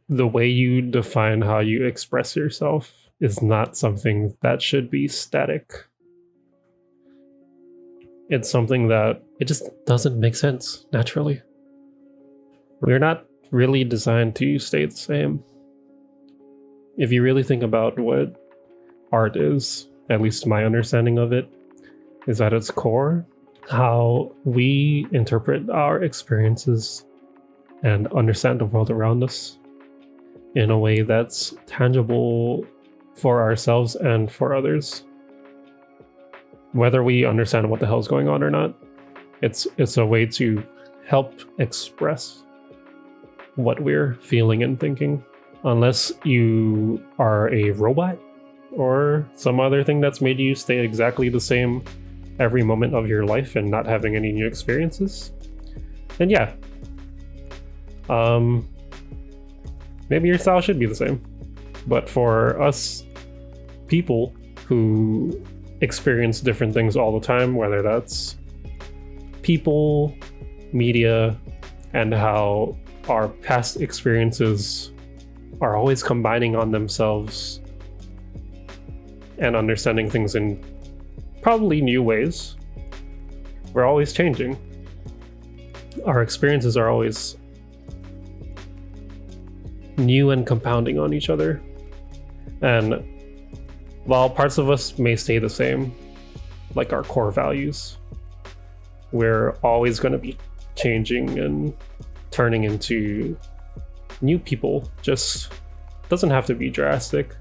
the way you define how you express yourself is not something that should be static. It's something that it just doesn't make sense naturally. We're not really designed to stay the same. If you really think about what art is, at least my understanding of it, is at its core how we interpret our experiences and understand the world around us in a way that's tangible for ourselves and for others. Whether we understand what the hell's going on or not, it's a way to help express what we're feeling and thinking. Unless you are a robot or some other thing that's made you stay exactly the same every moment of your life and not having any new experiences, then yeah, maybe your style should be the same. But for us people who experience different things all the time, whether that's people, media, and how our past experiences are always combining on themselves and understanding things in probably new ways. We're always changing. Our experiences are always new and compounding on each other. And while parts of us may stay the same, like our core values, we're always going to be changing and turning into new people. Just doesn't have to be drastic.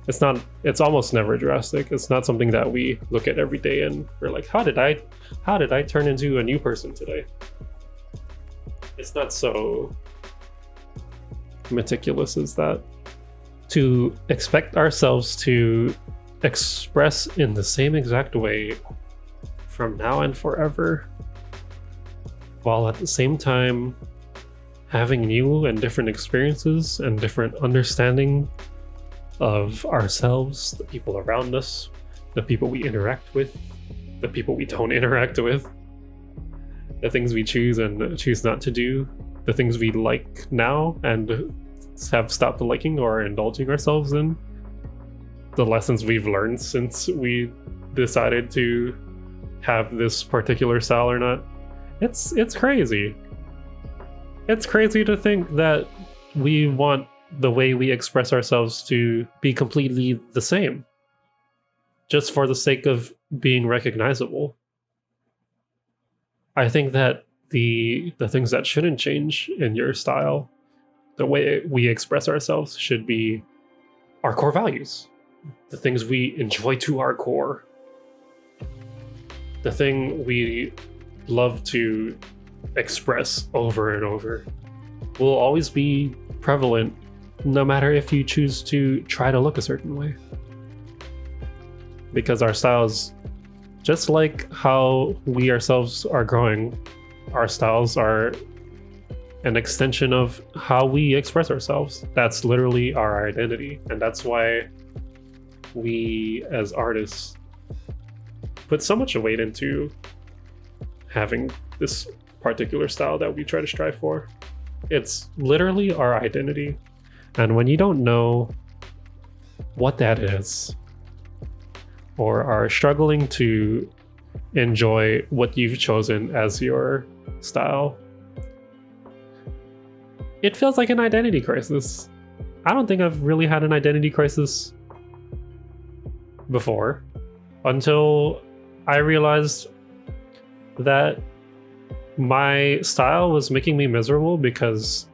It's almost never drastic. It's not something that we look at every day and we're like, how did I turn into a new person today? It's not so meticulous as that. To expect ourselves to express in the same exact way from now and forever, while at the same time having new and different experiences and different understanding of ourselves, the people around us, the people we interact with, the people we don't interact with, the things we choose and choose not to do, the things we like now and have stopped liking or indulging ourselves in, the lessons we've learned since we decided to have this particular style or not. It's crazy. It's crazy to think that we want the way we express ourselves to be completely the same, just for the sake of being recognizable. I think that the things that shouldn't change in your style, the way we express ourselves, should be our core values, the things we enjoy to our core, the thing we love to express over and over will always be prevalent, no matter if you choose to try to look a certain way. Because our styles, just like how we ourselves are growing, our styles are an extension of how we express ourselves. That's literally our identity. And that's why we as artists put so much weight into having this particular style that we try to strive for. It's literally our identity. And when you don't know what that is, or are struggling to enjoy what you've chosen as your style, it feels like an identity crisis. I don't think I've really had an identity crisis before, until I realized that my style was making me miserable because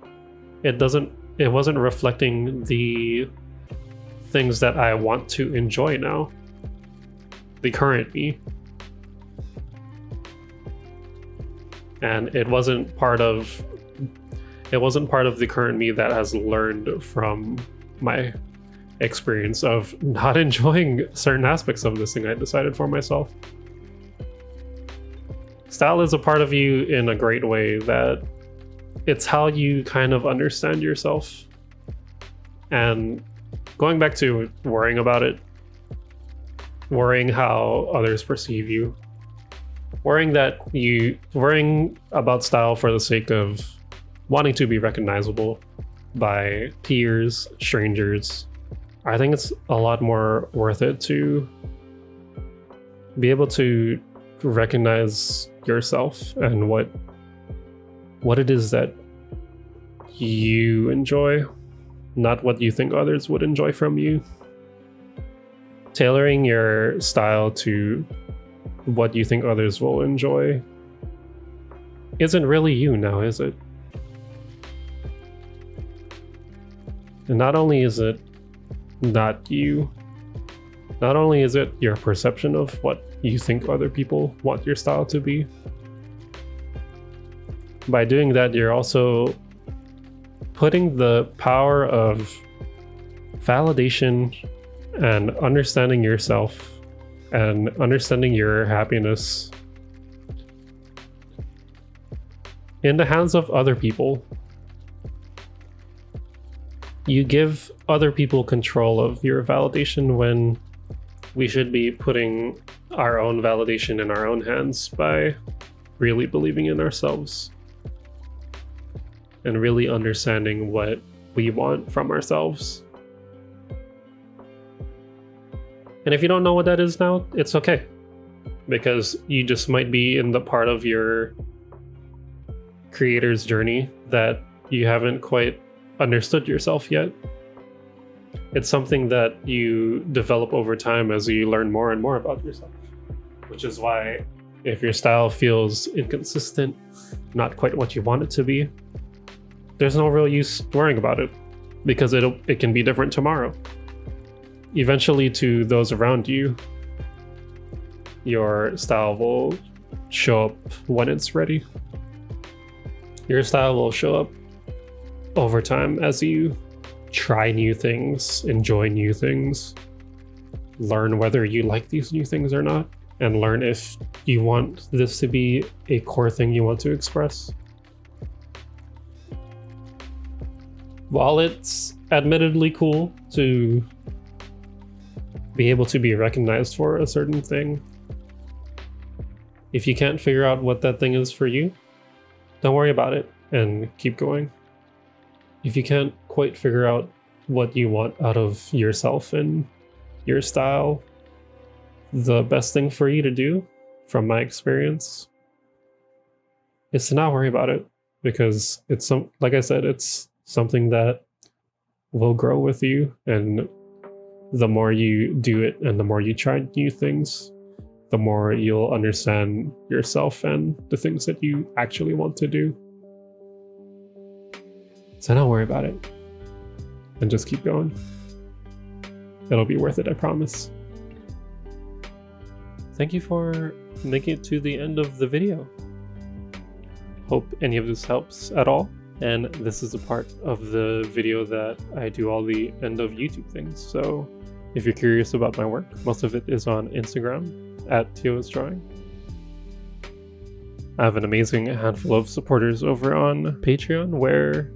it wasn't reflecting the things that I want to enjoy now, the current me. And it wasn't part of the current me that has learned from my experience of not enjoying certain aspects of this thing I decided for myself. Style is a part of you in a great way that it's how you kind of understand yourself. And going back to worrying about it, worrying how others perceive you, worrying about style for the sake of wanting to be recognizable, by peers, strangers, I think it's a lot more worth it to be able to recognize yourself and what it is that you enjoy, not what you think others would enjoy from you. Tailoring your style to what you think others will enjoy isn't really you now, is it? And not only is it not you, not only is it your perception of what you think other people want your style to be, by doing that, you're also putting the power of validation and understanding yourself and understanding your happiness in the hands of other people. You give other people control of your validation when we should be putting our own validation in our own hands by really believing in ourselves and really understanding what we want from ourselves. And if you don't know what that is now, it's okay, because you just might be in the part of your creator's journey that you haven't quite understood yourself yet. It's something that you develop over time as you learn more and more about yourself, which is why if your style feels inconsistent, not quite what you want it to be, there's no real use worrying about it, because it can be different tomorrow. Eventually, to those around you, your style will show up when it's ready. Your style will show up over time as you try new things, enjoy new things, learn whether you like these new things or not, and learn if you want this to be a core thing you want to express. While it's admittedly cool to be able to be recognized for a certain thing, if you can't figure out what that thing is for you, don't worry about it and keep going. If you can't quite figure out what you want out of yourself and your style, the best thing for you to do, from my experience, is to not worry about it, because it's like I said, it's something that will grow with you, and the more you do it and the more you try new things, the more you'll understand yourself and the things that you actually want to do. So don't worry about it and just keep going. It'll be worth it, I promise. Thank you for making it to the end of the video. Hope any of this helps at all. And this is a part of the video that I do all the end of YouTube things. So if you're curious about my work, most of it is on Instagram at teoisdrawing. I have an amazing handful of supporters over on Patreon, where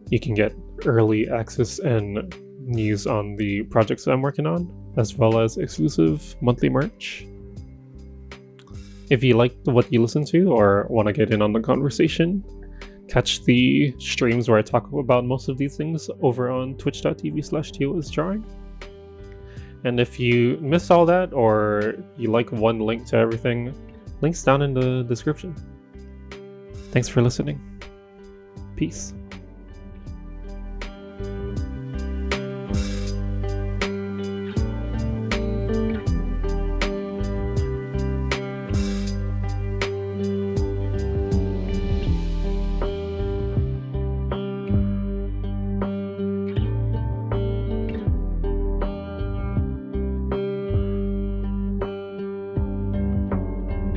you can get early access and news on the projects I'm working on, as well as exclusive monthly merch. If you like what you listen to or want to get in on the conversation, catch the streams where I talk about most of these things over on twitch.tv/teoisdrawing. And if you missed all that, or you like one link to everything, links down in the description. Thanks for listening. Peace.